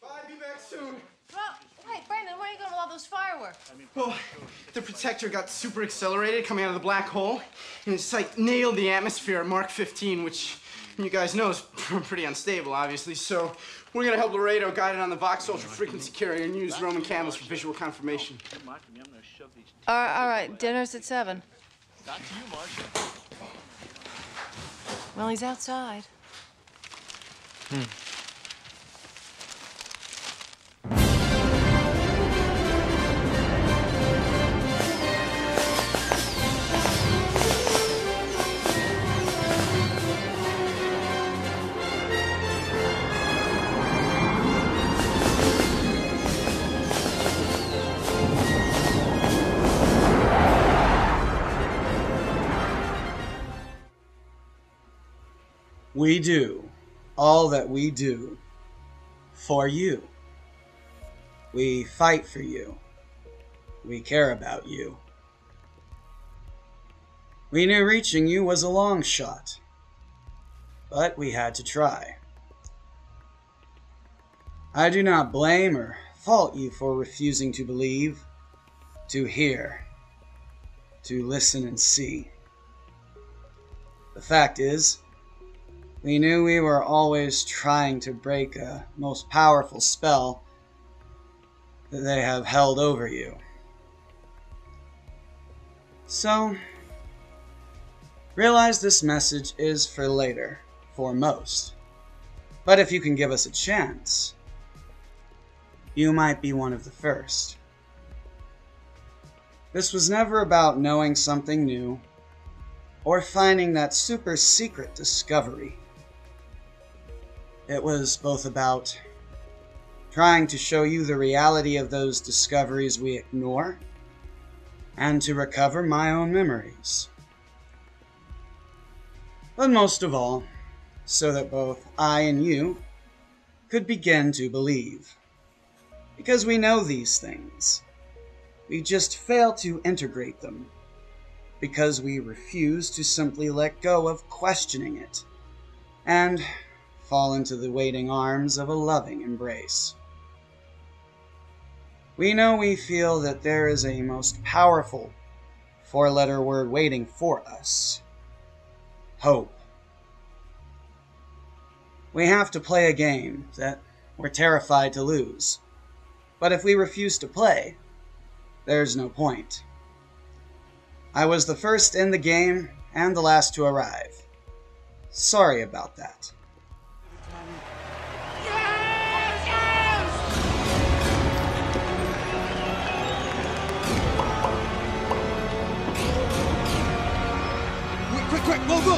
Bye, be back soon. Well, hey, Brandon, where are you going with all those fireworks? Well, the Protector got super accelerated coming out of the black hole, and it's like nailed the atmosphere at Mark 15, which you guys know is pretty unstable, obviously. So we're gonna help Laredo guide it on the Vox Ultra frequency carrier and use Roman candles for visual confirmation. All right, dinner's at 7. Not to you, Marcia. Well, he's outside. We do all that we do for you. We fight for you. We care about you. We knew reaching you was a long shot, but we had to try. I do not blame or fault you for refusing to believe, to hear, to listen and see. The fact is, we knew we were always trying to break a most powerful spell that they have held over you. So, realize this message is for later, for most. But if you can give us a chance, you might be one of the first. This was never about knowing something new or finding that super secret discovery. It was both about trying to show you the reality of those discoveries we ignore, and to recover my own memories. But most of all, so that both I and you could begin to believe. Because we know these things. We just fail to integrate them. Because we refuse to simply let go of questioning it. And fall into the waiting arms of a loving embrace. We know we feel that there is a most powerful four-letter word waiting for us. Hope. We have to play a game that we're terrified to lose. But if we refuse to play, there's no point. I was the first in the game and the last to arrive. Sorry about that. Quick, move!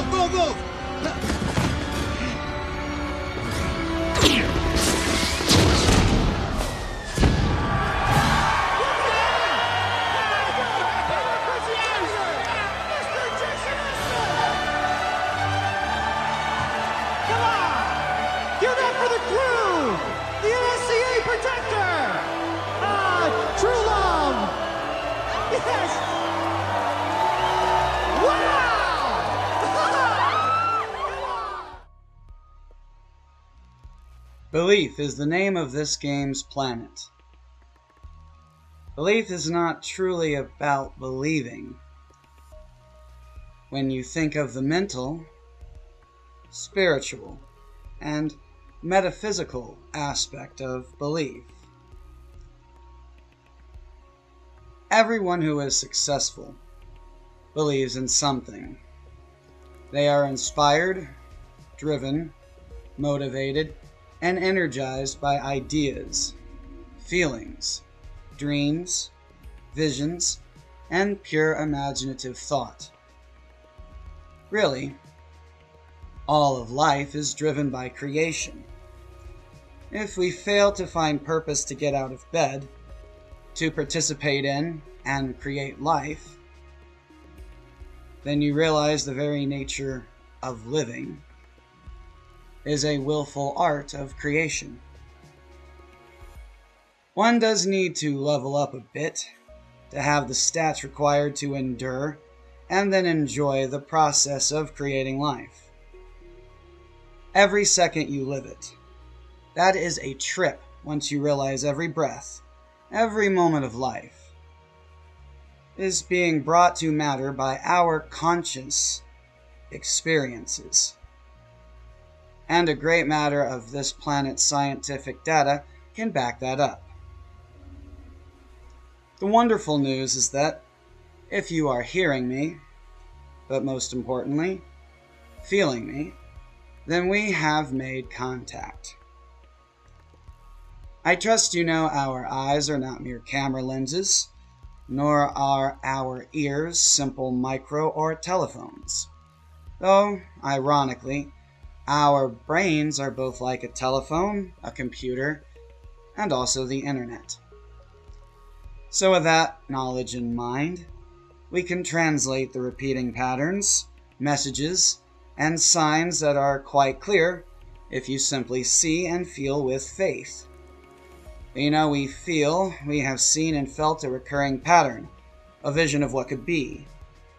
Belief is the name of this game's planet. Belief is not truly about believing. When you think of the mental, spiritual, and metaphysical aspect of belief, everyone who is successful believes in something. They are inspired, driven, motivated, and energized by ideas, feelings, dreams, visions, and pure imaginative thought. Really, all of life is driven by creation. If we fail to find purpose to get out of bed, to participate in and create life, then you realize the very nature of living is a willful art of creation. One does need to level up a bit to have the stats required to endure and then enjoy the process of creating life. Every second you live it, that is a trip once you realize every breath, every moment of life, is being brought to matter by our conscious experiences. And a great matter of this planet's scientific data can back that up. The wonderful news is that if you are hearing me, but most importantly, feeling me, then we have made contact. I trust you know our eyes are not mere camera lenses, nor are our ears simple micro or telephones. Though, ironically, our brains are both like a telephone, a computer, and also the internet. So with that knowledge in mind, we can translate the repeating patterns, messages, and signs that are quite clear if you simply see and feel with faith. We have seen and felt a recurring pattern, a vision of what could be,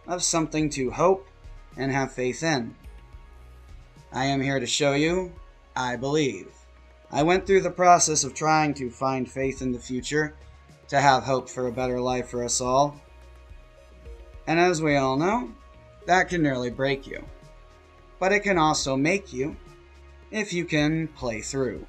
of something to hope and have faith in. I am here to show you, I believe. I went through the process of trying to find faith in the future, to have hope for a better life for us all. And as we all know, that can nearly break you. But it can also make you, if you can play through.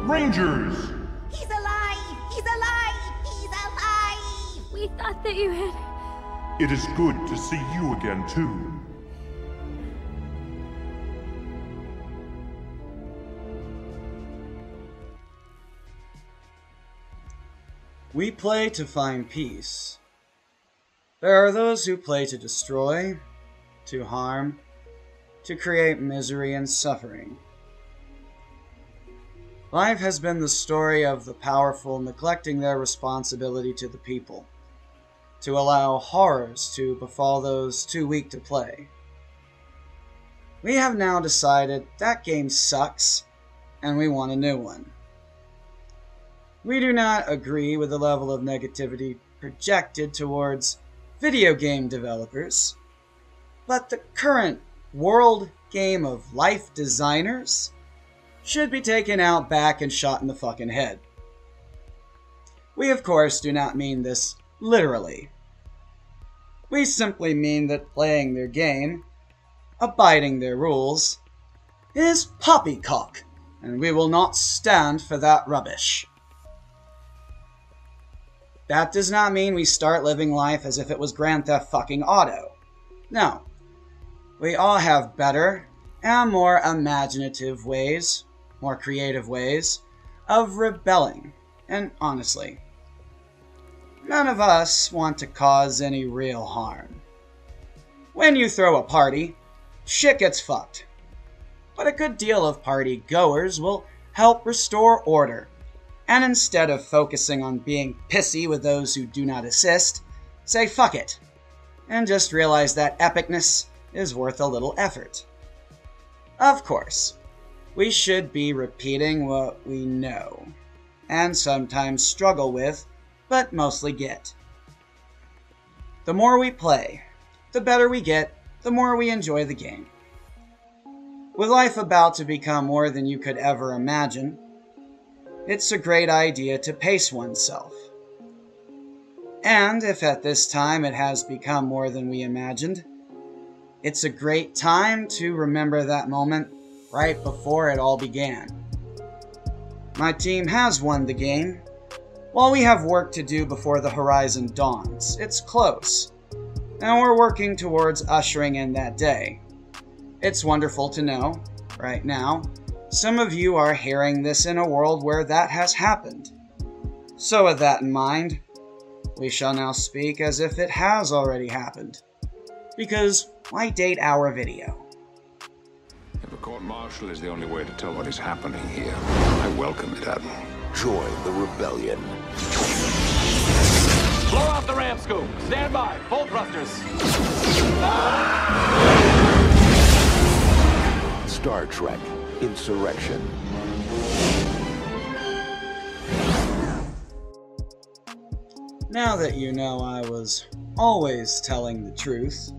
Rangers! He's alive! He's alive! He's alive! We thought that you had... It is good to see you again, too. We play to find peace. There are those who play to destroy, to harm, to create misery and suffering. Life has been the story of the powerful neglecting their responsibility to the people, to allow horrors to befall those too weak to play. We have now decided that game sucks, and we want a new one. We do not agree with the level of negativity projected towards video game developers, but the current world game of life designers should be taken out back and shot in the fucking head. We, of course, do not mean this literally. We simply mean that playing their game, abiding their rules, is poppycock, and we will not stand for that rubbish. That does not mean we start living life as if it was Grand Theft fucking Auto. No. We all have better and more imaginative ways, more creative ways, of rebelling. And honestly, none of us want to cause any real harm. When you throw a party, shit gets fucked. But a good deal of party goers will help restore order. And instead of focusing on being pissy with those who do not assist, say fuck it, and just realize that epicness is worth a little effort. Of course, we should be repeating what we know, and sometimes struggle with, but mostly get. The more we play, the better we get, the more we enjoy the game. With life about to become more than you could ever imagine, it's a great idea to pace oneself. And if at this time it has become more than we imagined, it's a great time to remember that moment right before it all began. My team has won the game. While we have work to do before the horizon dawns, it's close, and we're working towards ushering in that day. It's wonderful to know, right now, some of you are hearing this in a world where that has happened. So with that in mind, we shall now speak as if it has already happened. Because why date our video? If a court-martial is the only way to tell what is happening here, I welcome it, Admiral. Join the rebellion. Blow out the ramp scoop. Stand by. Full thrusters. Star Trek Insurrection. Now that you know I was always telling the truth,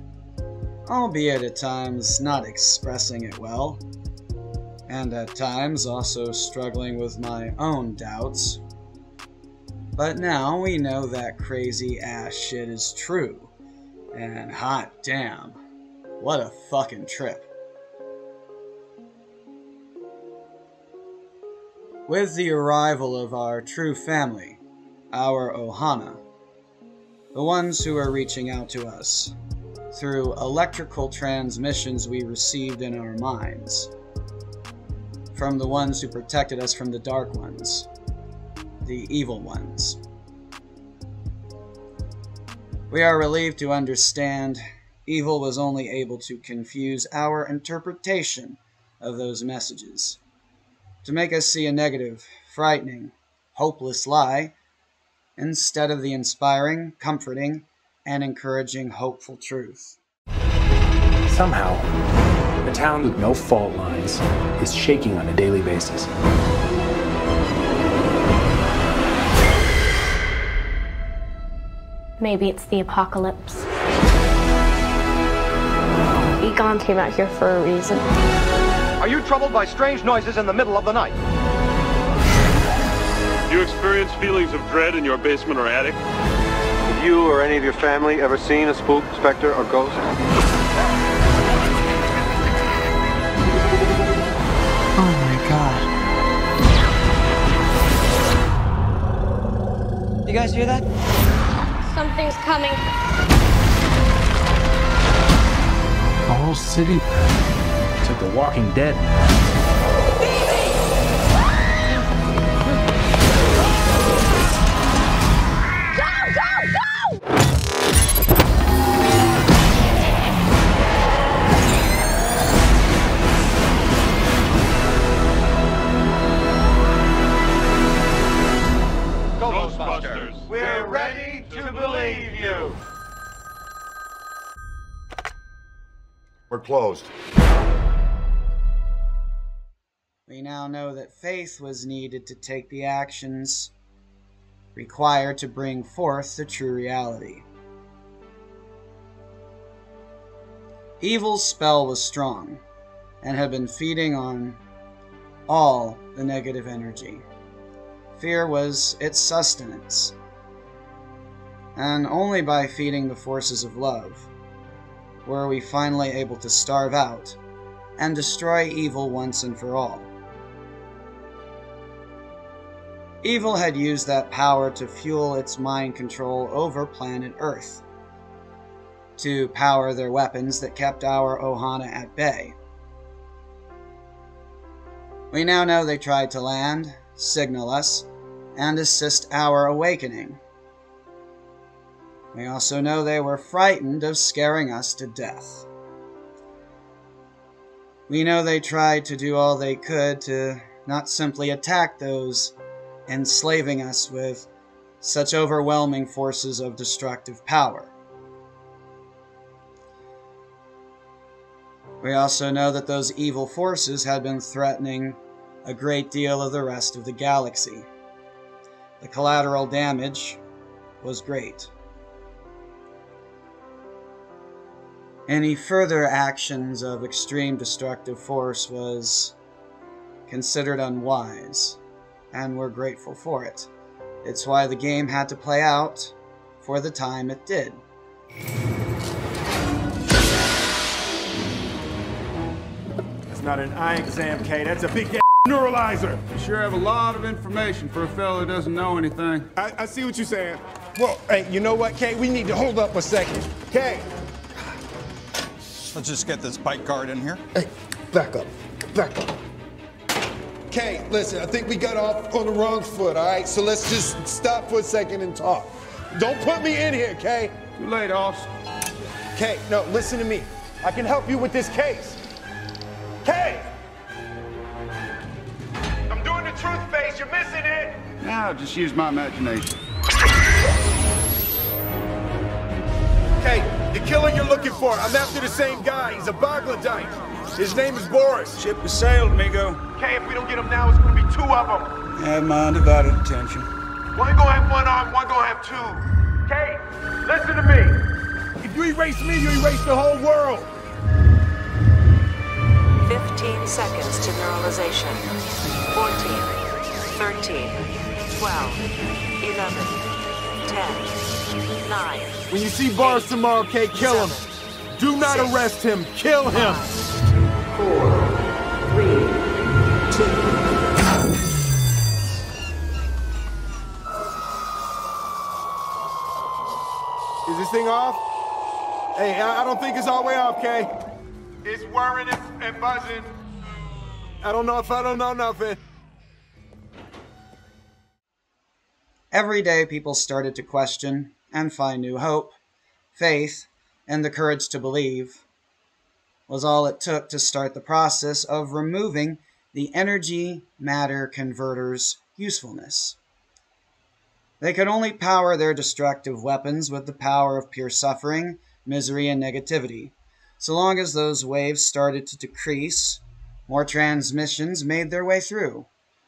albeit at times not expressing it well, and at times also struggling with my own doubts. But now we know that crazy ass shit is true, and hot damn, what a fucking trip. With the arrival of our true family, our Ohana, the ones who are reaching out to us through electrical transmissions we received in our minds, from the ones who protected us from the Dark Ones, the evil ones. We are relieved to understand evil was only able to confuse our interpretation of those messages, to make us see a negative, frightening, hopeless lie, instead of the inspiring, comforting, and encouraging hopeful truth. Somehow, the town with no fault lines is shaking on a daily basis. Maybe it's the apocalypse. Egon came out here for a reason. Are you troubled by strange noises in the middle of the night? Do you experience feelings of dread in your basement or attic? Have you or any of your family ever seen a spook, specter, or ghost? Oh my god. You guys hear that? Something's coming. The whole city. It's like The Walking Dead. Ghostbusters, we're ready to believe you. We're closed. We now know that faith was needed to take the actions required to bring forth the true reality. Evil's spell was strong and had been feeding on all the negative energy. Fear was its sustenance, and only by feeding the forces of love were we finally able to starve out and destroy evil once and for all. Evil had used that power to fuel its mind control over planet Earth, to power their weapons that kept our Ohana at bay. We now know they tried to land, signal us, and assist our awakening. We also know they were frightened of scaring us to death. We know they tried to do all they could to not simply attack those enslaving us with such overwhelming forces of destructive power. We also know that those evil forces had been threatening a great deal of the rest of the galaxy. The collateral damage was great. Any further actions of extreme destructive force was considered unwise, and we're grateful for it. It's why the game had to play out for the time it did. That's not an eye exam, Kay. That's a big neuralizer. You sure have a lot of information for a fellow who doesn't know anything. I see what you're saying. Well, hey, you know what, Kay? We need to hold up a second. Kay! Let's just get this bike guard in here. Hey, back up. Back up. Kay, listen, I think we got off on the wrong foot, all right? So let's just stop for a second and talk. Don't put me in here, Kay. Too late, officer. Kay, no, listen to me. I can help you with this case. Kay! I'm doing the truth face. You're missing it. Now, just use my imagination. Kay, the killer you're looking for. I'm after the same guy. He's a Bangladite. His name is Boris. Ship has sailed, amigo. Kay, if we don't get him now, it's gonna be 2 of them. Have my undivided attention. One gonna have 1 arm, one gonna have 2. Kay, listen to me. If you erase me, you erase the whole world. 15 seconds to neuralization. 14, 13, 12, 11, 10, 9. When you see Boris tomorrow, Kay, kill him. Do not arrest him. Kill him. 4, 3, 2. Is this thing off? Hey, I don't think it's all the way off, Kay. It's whirring and buzzing. I don't know if I don't know nothing. Every day people started to question and find new hope. Faith, and the courage to believe, was all it took to start the process of removing the energy matter converter's usefulness. They could only power their destructive weapons with the power of pure suffering, misery, and negativity. So long as those waves started to decrease, more transmissions made their way through,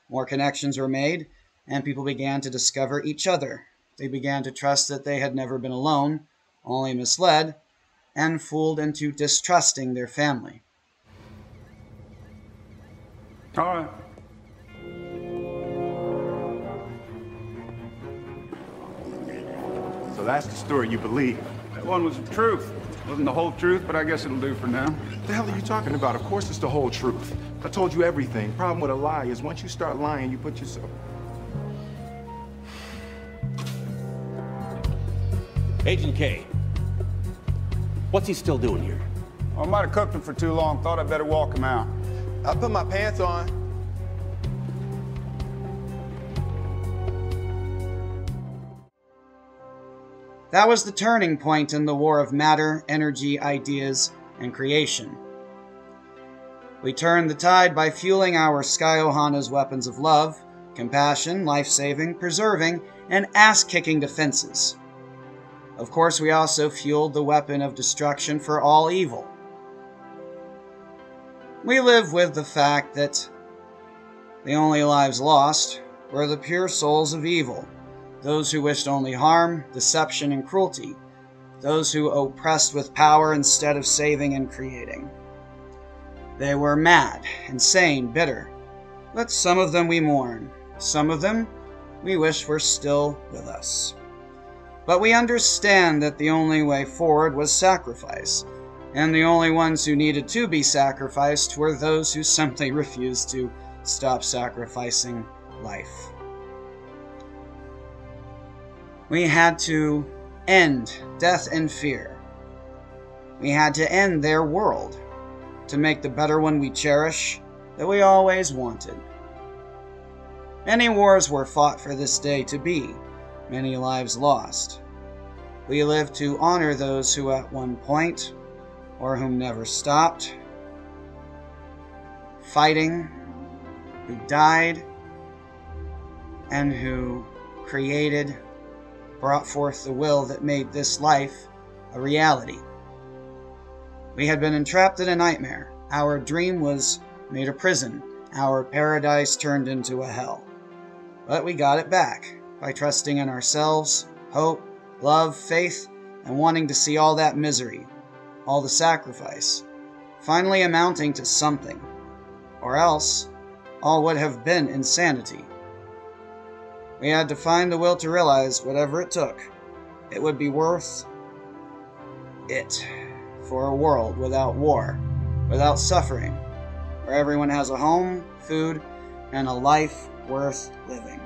more connections were made, and people began to discover each other. They began to trust that they had never been alone, only misled, and fooled into distrusting their family. All right. So that's the story you believe. That one was the truth. Wasn't the whole truth, but I guess it'll do for now. What the hell are you talking about? Of course it's the whole truth. I told you everything. Problem with a lie is once you start lying, you put yourself... Agent K, what's he still doing here? Well, I might have cooked him for too long. Thought I'd better walk him out. I put my pants on. That was the turning point in the war of matter, energy, ideas, and creation. We turned the tide by fueling our Sky Ohana's weapons of love, compassion, life-saving, preserving, and ass-kicking defenses. Of course, we also fueled the weapon of destruction for all evil. We live with the fact that the only lives lost were the pure souls of evil, those who wished only harm, deception, and cruelty, those who oppressed with power instead of saving and creating. They were mad, insane, bitter, but some of them we mourn, some of them we wish were still with us. But we understand that the only way forward was sacrifice, and the only ones who needed to be sacrificed were those who simply refused to stop sacrificing life. We had to end death and fear. We had to end their world to make the better one we cherish that we always wanted. Many wars were fought for this day to be, many lives lost. We live to honor those who at one point, or whom never stopped, fighting, who died, and who created, brought forth the will that made this life a reality. We had been entrapped in a nightmare. Our dream was made a prison. Our paradise turned into a hell. But we got it back by trusting in ourselves, hope, love, faith, and wanting to see all that misery, all the sacrifice, finally amounting to something. Or else, all would have been insanity. We had to find the will to realize whatever it took, it would be worth it for a world without war, without suffering, where everyone has a home, food, and a life worth living.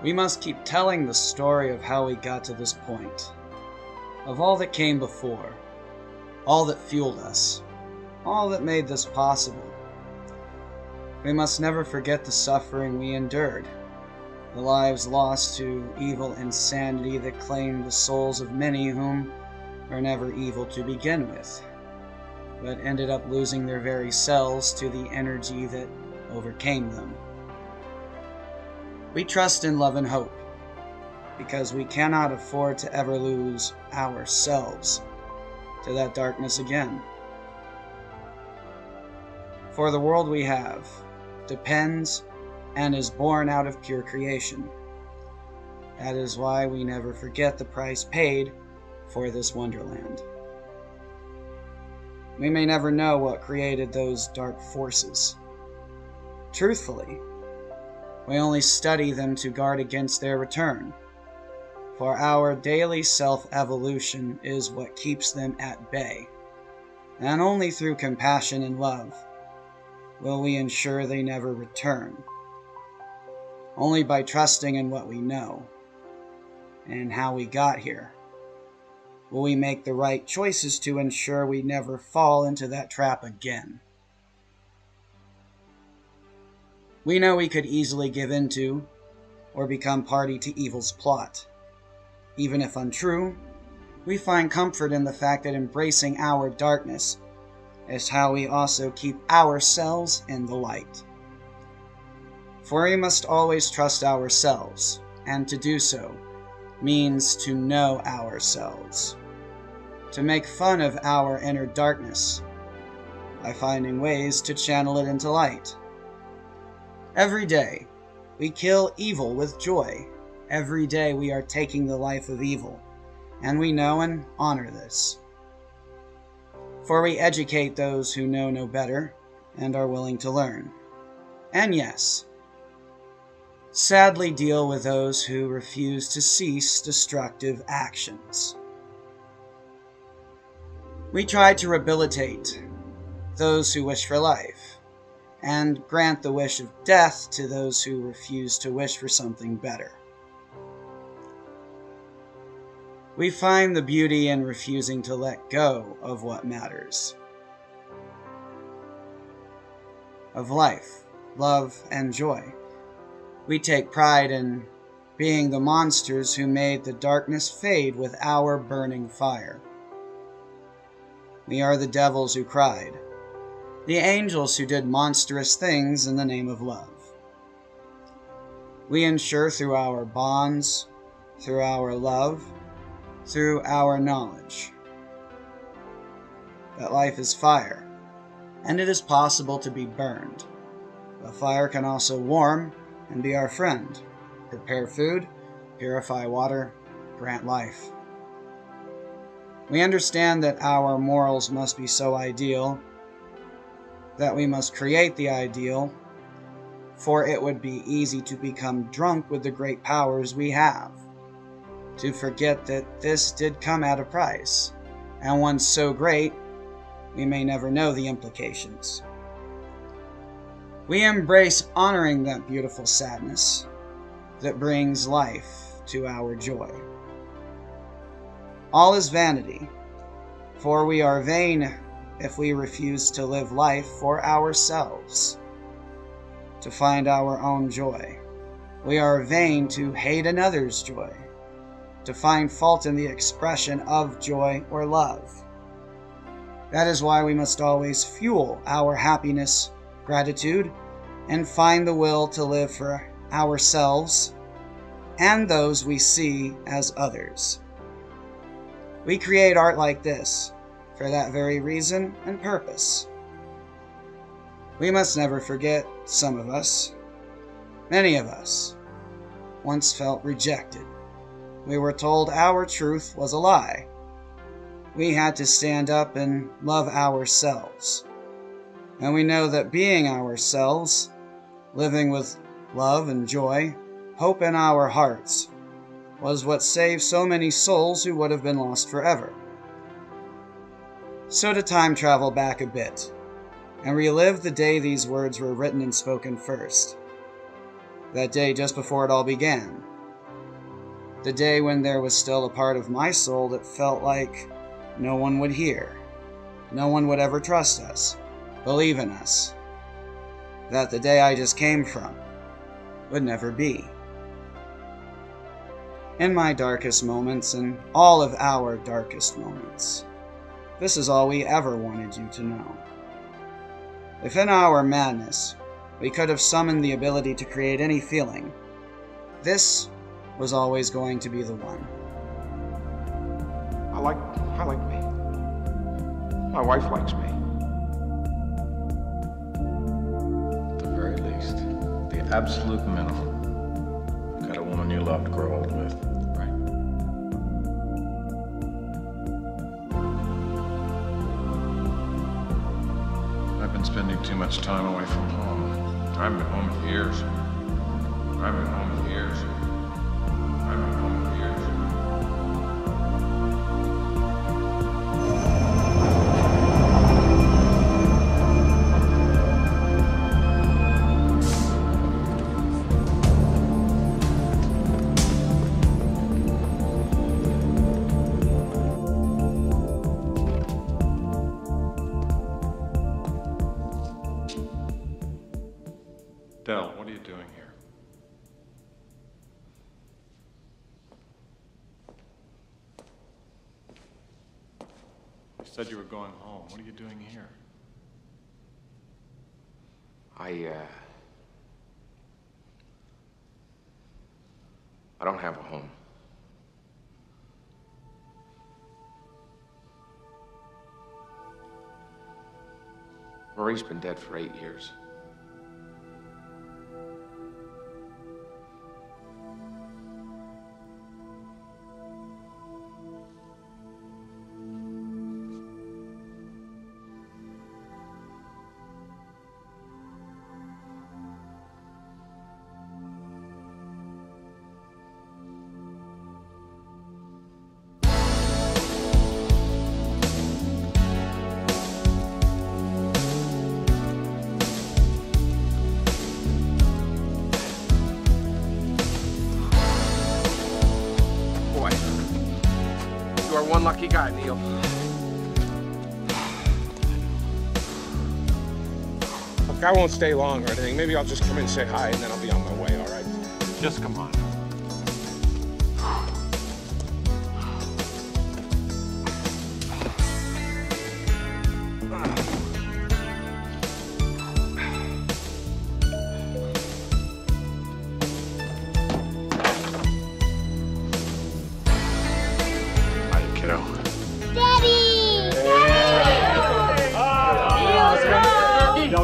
We must keep telling the story of how we got to this point. of all that came before, all that fueled us, all that made this possible. We must never forget the suffering we endured, the lives lost to evil insanity that claimed the souls of many whom were never evil to begin with, but ended up losing their very selves to the energy that overcame them. We trust in love and hope, because we cannot afford to ever lose ourselves to that darkness again. For the world we have depends and is born out of pure creation. That is why we never forget the price paid for this wonderland. We may never know what created those dark forces. Truthfully, we only study them to guard against their return, for our daily self-evolution is what keeps them at bay, and only through compassion and love will we ensure they never return. Only by trusting in what we know and how we got here will we make the right choices to ensure we never fall into that trap again. We know we could easily give into or become party to evil's plot. Even if untrue, we find comfort in the fact that embracing our darkness is how we also keep ourselves in the light. For we must always trust ourselves, and to do so means to know ourselves, to make fun of our inner darkness by finding ways to channel it into light. Every day, we kill evil with joy. Every day we are taking the life of evil, and we know and honor this. For we educate those who know no better and are willing to learn. And yes, sadly deal with those who refuse to cease destructive actions. We try to rehabilitate those who wish for life, and grant the wish of death to those who refuse to wish for something better. We find the beauty in refusing to let go of what matters. Of life, love, and joy. We take pride in being the monsters who made the darkness fade with our burning fire. We are the devils who cried, the angels who did monstrous things in the name of love. We ensure through our bonds, through our love, through our knowledge, that life is fire, and it is possible to be burned. But fire can also warm and be our friend, prepare food, purify water, grant life. We understand that our morals must be so ideal that we must create the ideal, for it would be easy to become drunk with the great powers we have, to forget that this did come at a price, and one so great we may never know the implications. We embrace honoring that beautiful sadness that brings life to our joy. All is vanity, for we are vain if we refuse to live life for ourselves, to find our own joy. We are vain to hate another's joy, to find fault in the expression of joy or love. That is why we must always fuel our happiness, gratitude, and find the will to live for ourselves and those we see as others. We create art like this for that very reason and purpose. We must never forget some of us, many of us, once felt rejected. We were told our truth was a lie. We had to stand up and love ourselves. And we know that being ourselves, living with love and joy, hope in our hearts, was what saved so many souls who would have been lost forever. So to time travel back a bit, and relive the day these words were written and spoken first. That day just before it all began. The day when there was still a part of my soul that felt like no one would hear, no one would ever trust us, believe in us. That the day I just came from would never be. In my darkest moments, and all of our darkest moments, this is all we ever wanted you to know. If in our madness, we could have summoned the ability to create any feeling, this was always going to be the one. I like me. My wife likes me. At the very least, the absolute minimum. You've got a woman you love to grow old with, right? I've been spending too much time away from home. I haven't been home in years. I haven't been home in years. I haven't been home in years. Del, what are you doing here? You said you were going home. What are you doing here? I don't have a home. Marie's been dead for 8 years. You are one lucky guy, Neil. Look, I won't stay long or anything. Maybe I'll just come in and say hi, and then I'll be on my way, all right? Just come on.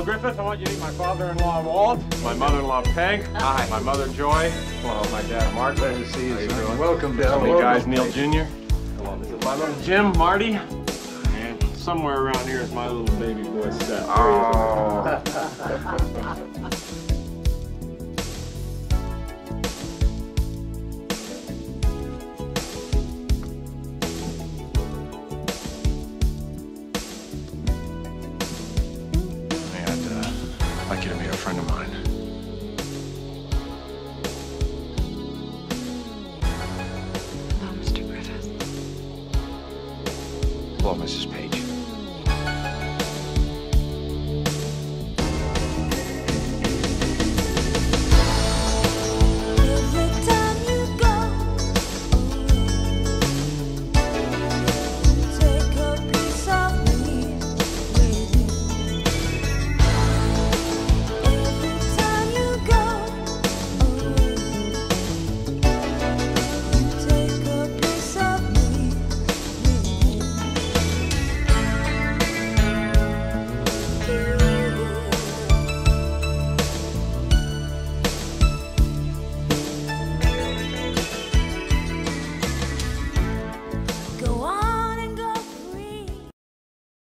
Griffith, I want you to meet my father-in-law, Walt, my mother-in-law, Peg. Hi. My mother, Joy. Well, my dad, Mark. Glad to see you. How you doing? Welcome, Dad. Hey, guys, Neil Jr. Hello. This is my little Jim, Marty. And somewhere around here is my little baby boy, Steph. Oh. I'd like you to meet a friend of mine. Hello, Mr. Griffith. Hello, Mrs. Page.